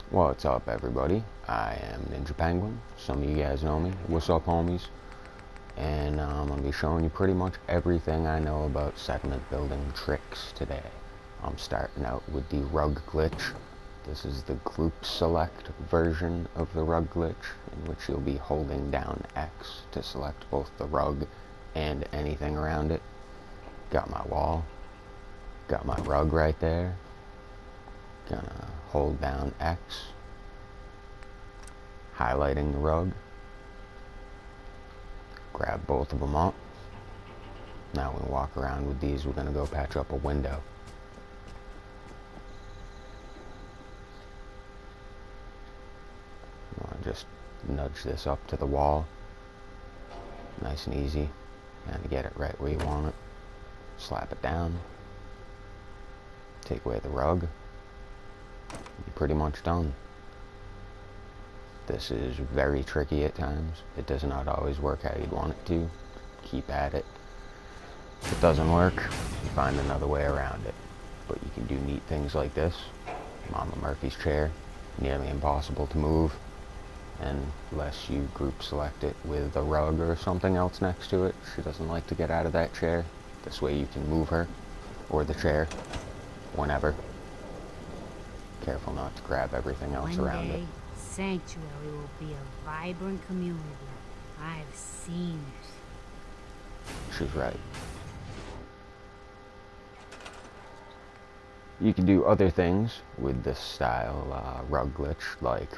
What's up, everybody? I am Ninja Penguin. Some of you guys know me. What's up, homies? And I'm going to be showing you pretty much everything I know about segment building tricks today. I'm starting out with the rug glitch. This is the group select version of the rug glitch, in which you'll be holding down X to select both the rug and anything around it. Got my wall. Got my rug right there. Gonna hold down X, highlighting the rug, grab both of them up. Now when we walk around with these, we're gonna go patch up a window. Just nudge this up to the wall, nice and easy, and get it right where you want it. Slap it down, take away the rug. You're pretty much done. This is very tricky at times. It does not always work how you'd want it to. Keep at it. If it doesn't work, you find another way around it. But you can do neat things like this. Mama Murphy's chair, nearly impossible to move, unless you group select it with a rug or something else next to it. She doesn't like to get out of that chair. This way you can move her, or the chair, whenever. Careful not to grab everything else around it. Sanctuary will be a vibrant community. I've seen it. She's right. You can do other things with this style rug glitch, like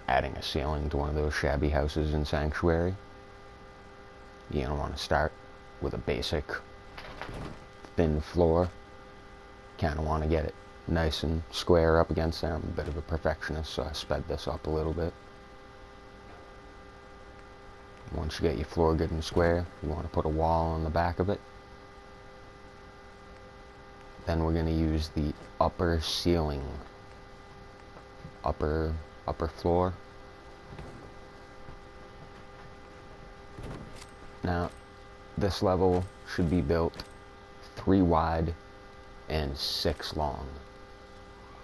adding a ceiling to one of those shabby houses in Sanctuary. You're going to want to start with a basic thin floor. Kind of want to get it nice and square up against there. I'm a bit of a perfectionist, so I sped this up a little bit. Once you get your floor good and square, you want to put a wall on the back of it. Then we're going to use the upper ceiling, upper floor. Now, this level should be built 3 wide and 6 long.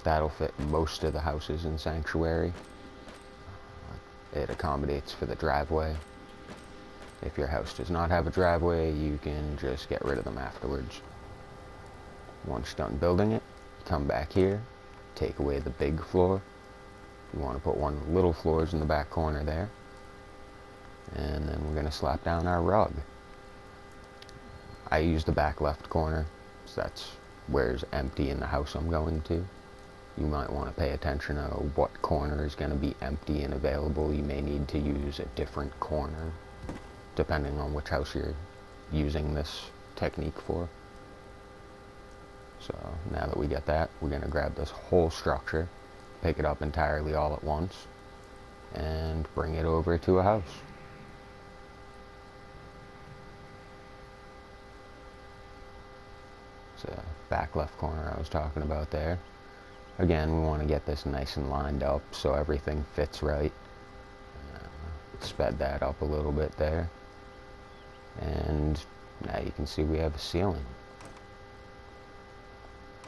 That'll fit most of the houses in Sanctuary. It accommodates for the driveway. If your house does not have a driveway, you can just get rid of them afterwards. Once you're done building it, come back here, take away the big floor. You want to put one of the little floors in the back corner there. And then we're going to slap down our rug. I use the back left corner, so that's where's empty in the house I'm going to. You might want to pay attention to what corner is going to be empty and available. You may need to use a different corner depending on which house you're using this technique for. So now that we get that, we're going to grab this whole structure, pick it up entirely all at once, and bring it over to a house. So back left corner I was talking about there. Again, we want to get this nice and lined up so everything fits right. Sped that up a little bit there. And now you can see we have a ceiling.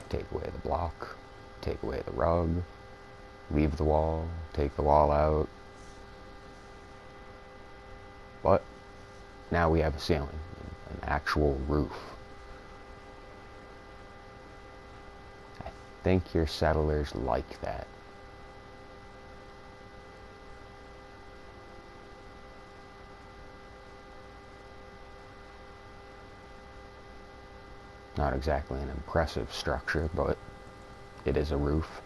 Take away the block, take away the rug, leave the wall, take the wall out. But now we have a ceiling, an actual roof. I think your settlers like that. Not exactly an impressive structure, but it is a roof.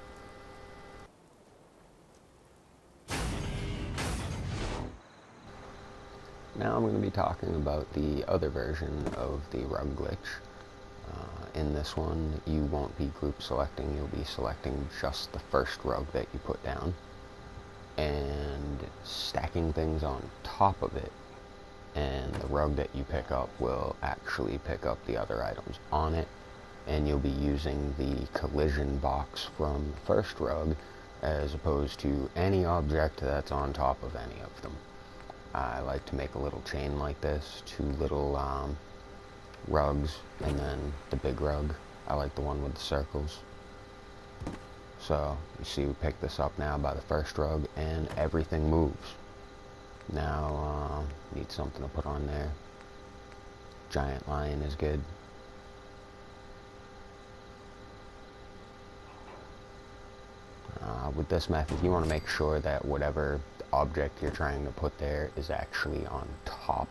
Now I'm going to be talking about the other version of the rug glitch. In this one, you won't be group selecting, you'll be selecting just the first rug that you put down and stacking things on top of it. And the rug that you pick up will actually pick up the other items on it, and you'll be using the collision box from the first rug as opposed to any object that's on top of any of them. I like to make a little chain like this, 2 little rugs, and then the big rug. I like the one with the circles. So you see we pick this up now by the first rug and everything moves. Now need something to put on there. Giant lion is good. With this method you want to make sure that whatever object you're trying to put there is actually on top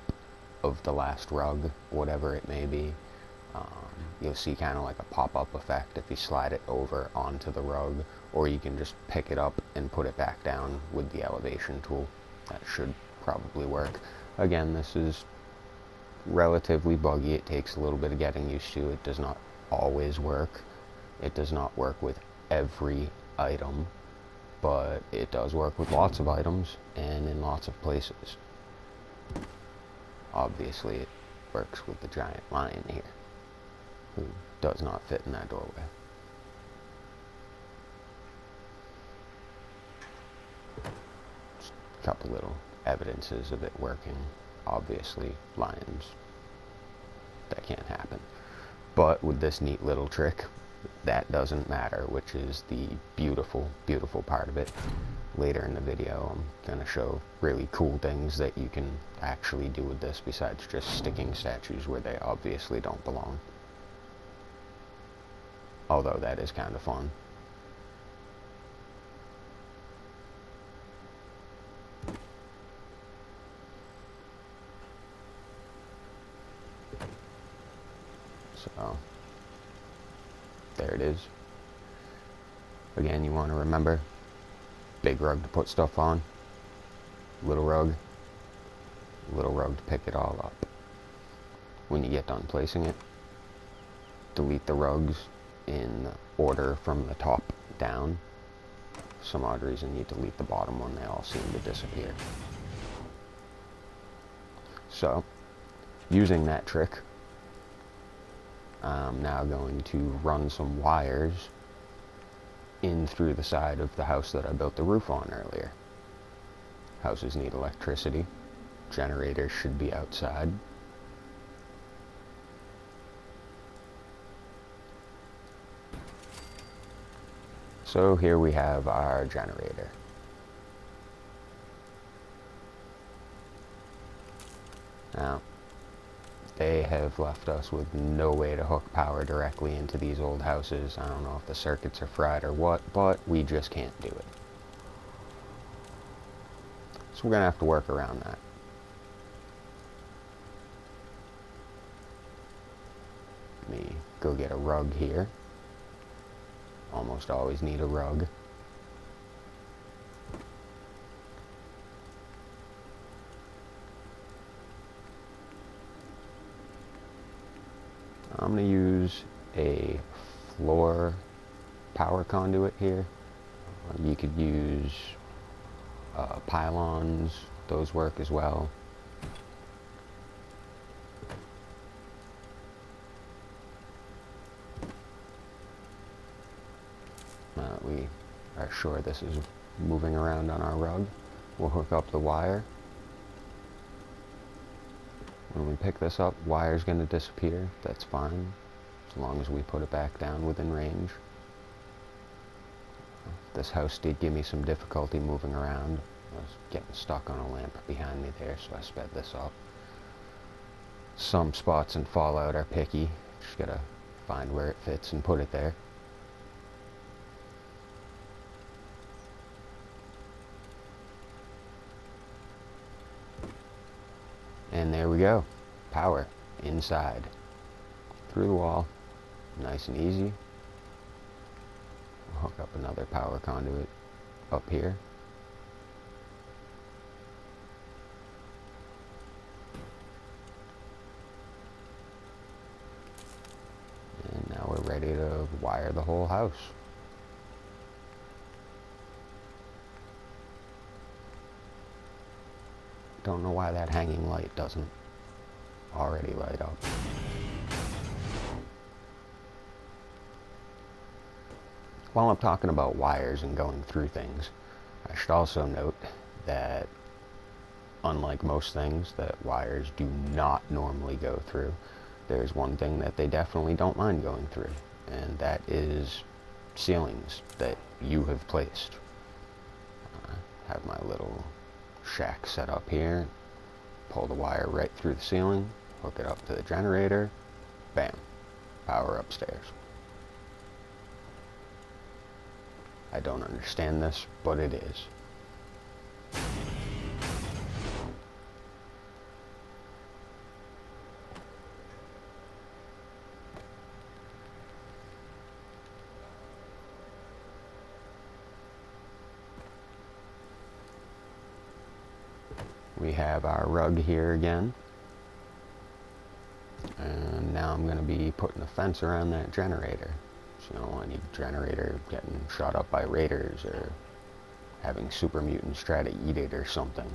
of the last rug, whatever it may be. You'll see kind of like a pop-up effect if you slide it over onto the rug, or you can just pick it up and put it back down with the elevation tool. That should probably work. Again, this is relatively buggy. It takes a little bit of getting used to. It does not always work. It does not work with every item, but it does work with lots of items and in lots of places. Obviously it works with the giant lion here, who does not fit in that doorway. Just a couple little evidences of it working. Obviously lions, that can't happen. But with this neat little trick, that doesn't matter, which is the beautiful, beautiful part of it. Later in the video, I'm going to show really cool things that you can actually do with this besides just sticking statues where they obviously don't belong. Although that is kind of fun. So there it is. Again, you want to remember, big rug to put stuff on, little rug to pick it all up. When you get done placing it, delete the rugs in order from the top down. For some odd reason you delete the bottom one, they all seem to disappear. So, using that trick, I'm now going to run some wires in through the side of the house that I built the roof on earlier. Houses need electricity. Generators should be outside. So here we have our generator. Now, they have left us with no way to hook power directly into these old houses. I don't know if the circuits are fried or what, but we just can't do it. So we're going to have to work around that. Let me go get a rug here. Almost always need a rug. I'm going to use a floor power conduit here. You could use pylons, those work as well. We are sure this is moving around on our rug. We'll hook up the wire. When we pick this up, wire's going to disappear. That's fine, as long as we put it back down within range. This house did give me some difficulty moving around. I was getting stuck on a lamp behind me there, so I sped this up. Some spots in Fallout are picky. Just gotta find where it fits and put it there. And there we go. Power inside. Through the wall. Nice and easy. We'll hook up another power conduit up here. And now we're ready to wire the whole house. Don't know why that hanging light doesn't already light up. While I'm talking about wires and going through things, I should also note that unlike most things that wires do not normally go through, there's one thing that they definitely don't mind going through, and that is ceilings that you have placed. Have my little shack set up here, pull the wire right through the ceiling, hook it up to the generator, bam, power upstairs. I don't understand this, but it is. We have our rug here again. And now I'm going to be putting a fence around that generator. So you don't want any generator getting shot up by raiders or having super mutants try to eat it or something.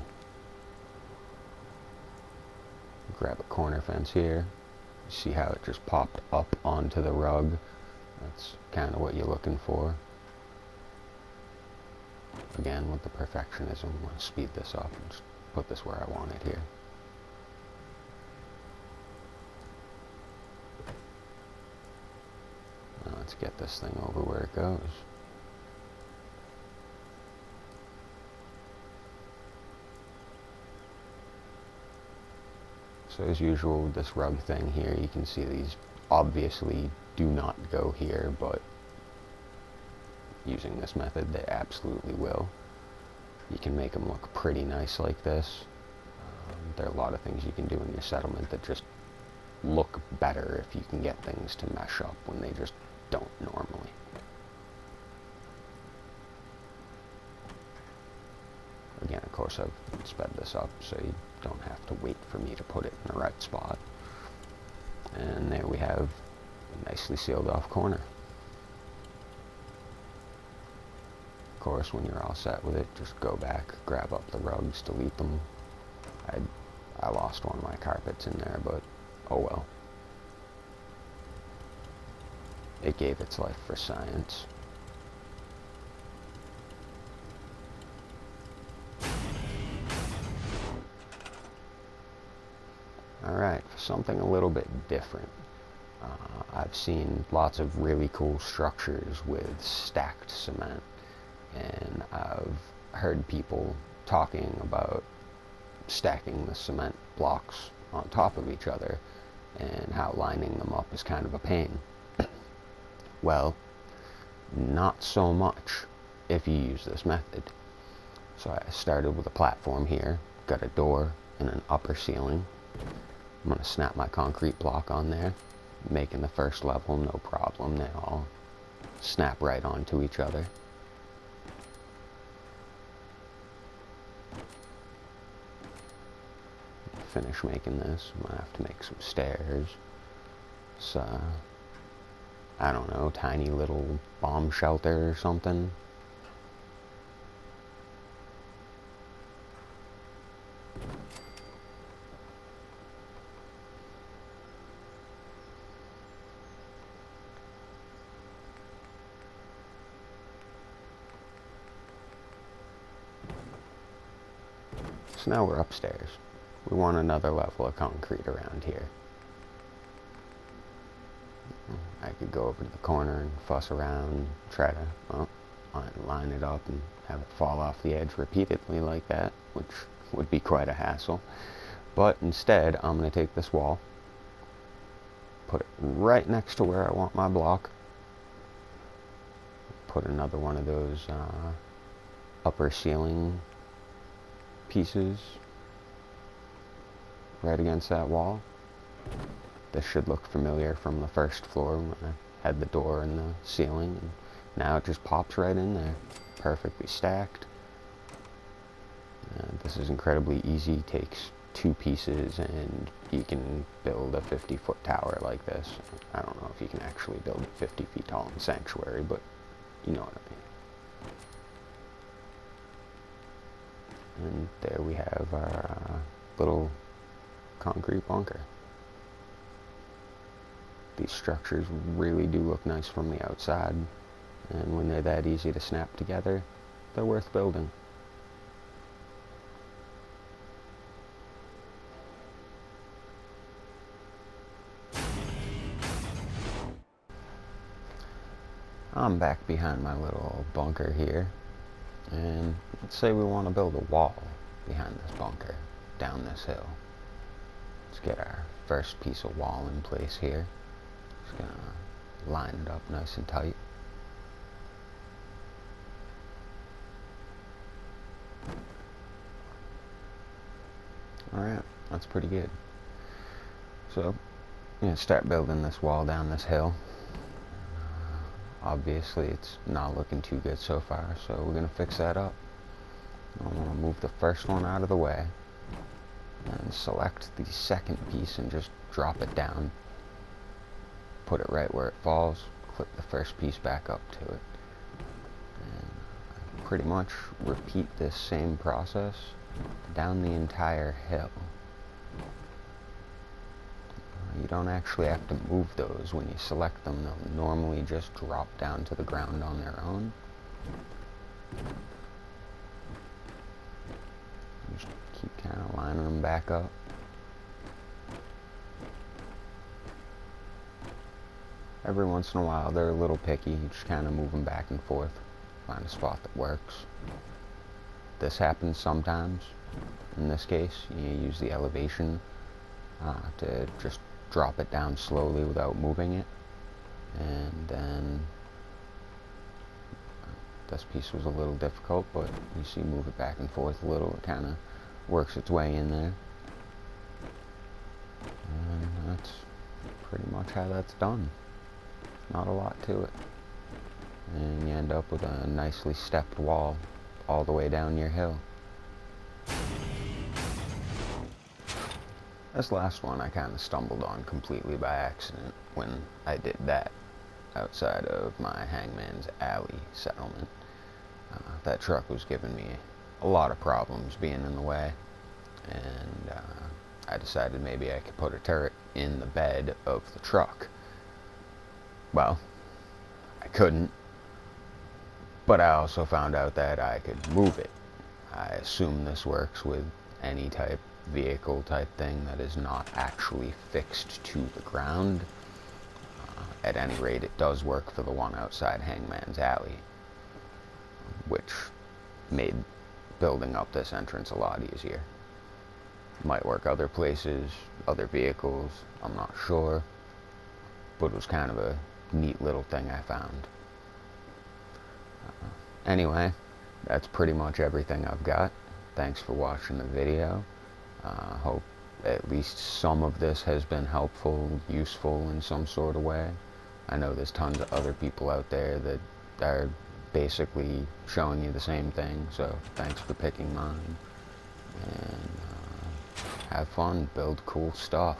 Grab a corner fence here. See how it just popped up onto the rug? That's kind of what you're looking for. Again, with the perfectionism, I'm going to speed this up and just put this where I want it here. Now let's get this thing over where it goes. So as usual with this rug thing here, you can see these obviously do not go here, but using this method they absolutely will. You can make them look pretty nice like this. There are a lot of things you can do in your settlement that just look better if you can get things to mesh up when they just don't normally. Again, of course, I've sped this up so you don't have to wait for me to put it in the right spot. And there we have a nicely sealed off corner. Of course, when you're all set with it, just go back, grab up the rugs, delete them. I lost one of my carpets in there, but oh well. It gave its life for science. Alright, for something a little bit different. I've seen lots of really cool structures with stacked cement, and I've heard people talking about stacking the cement blocks on top of each other and how lining them up is kind of a pain. Well, not so much if you use this method. So I started with a platform here, got a door and an upper ceiling. I'm going to snap my concrete block on there, making the first level no problem. They all snap right onto each other. Finish making this, I'm going to have to make some stairs. So, I don't know, tiny little bomb shelter or something. So now we're upstairs. We want another level of concrete around here. I could go over to the corner and fuss around, try to, well, line it up and have it fall off the edge repeatedly like that, which would be quite a hassle. But instead, I'm going to take this wall, put it right next to where I want my block, put another one of those upper ceiling pieces right against that wall. This should look familiar from the first floor when I had the door in the ceiling, and now it just pops right in there, perfectly stacked. This is incredibly easy, takes 2 pieces and you can build a 50-foot tower like this. I don't know if you can actually build it 50 feet tall in Sanctuary, but you know what I mean. And there we have our little concrete bunker. These structures really do look nice from the outside, and when they're that easy to snap together, they're worth building. I'm back behind my little bunker here, and let's say we want to build a wall behind this bunker, down this hill. Let's get our first piece of wall in place here. Just gonna line it up nice and tight. Alright, that's pretty good. So, I'm gonna start building this wall down this hill. Obviously, it's not looking too good so far, so we're gonna fix that up. I'm gonna move the first one out of the way, and select the second piece and just drop it down. Put it right where it falls, clip the first piece back up to it. And pretty much repeat this same process down the entire hill. You don't actually have to move those when you select them. They'll normally just drop down to the ground on their own. Just keep kind of lining them back up. Every once in a while they're a little picky. You just kind of move them back and forth. Find a spot that works. This happens sometimes. In this case, you use the elevation to just drop it down slowly without moving it. And then this piece was a little difficult, but you see, move it back and forth a little. It kind of works its way in there. And that's pretty much how that's done. Not a lot to it. And you end up with a nicely stepped wall all the way down your hill. This last one I kind of stumbled on completely by accident when I did that outside of my Hangman's Alley settlement. That truck was giving me a lot of problems being in the way, and I decided maybe I could put a turret in the bed of the truck. Well, I couldn't, but I also found out that I could move it. I assume this works with any type vehicle type thing that is not actually fixed to the ground. At any rate, it does work for the one outside Hangman's Alley, which made building up this entrance a lot easier. Might work other places, other vehicles, I'm not sure, but it was kind of a neat little thing I found. Anyway, that's pretty much everything I've got. Thanks for watching the video. Hope at least some of this has been helpful, useful in some sort of way. I know there's tons of other people out there that are basically showing you the same thing, so thanks for picking mine. And have fun, build cool stuff.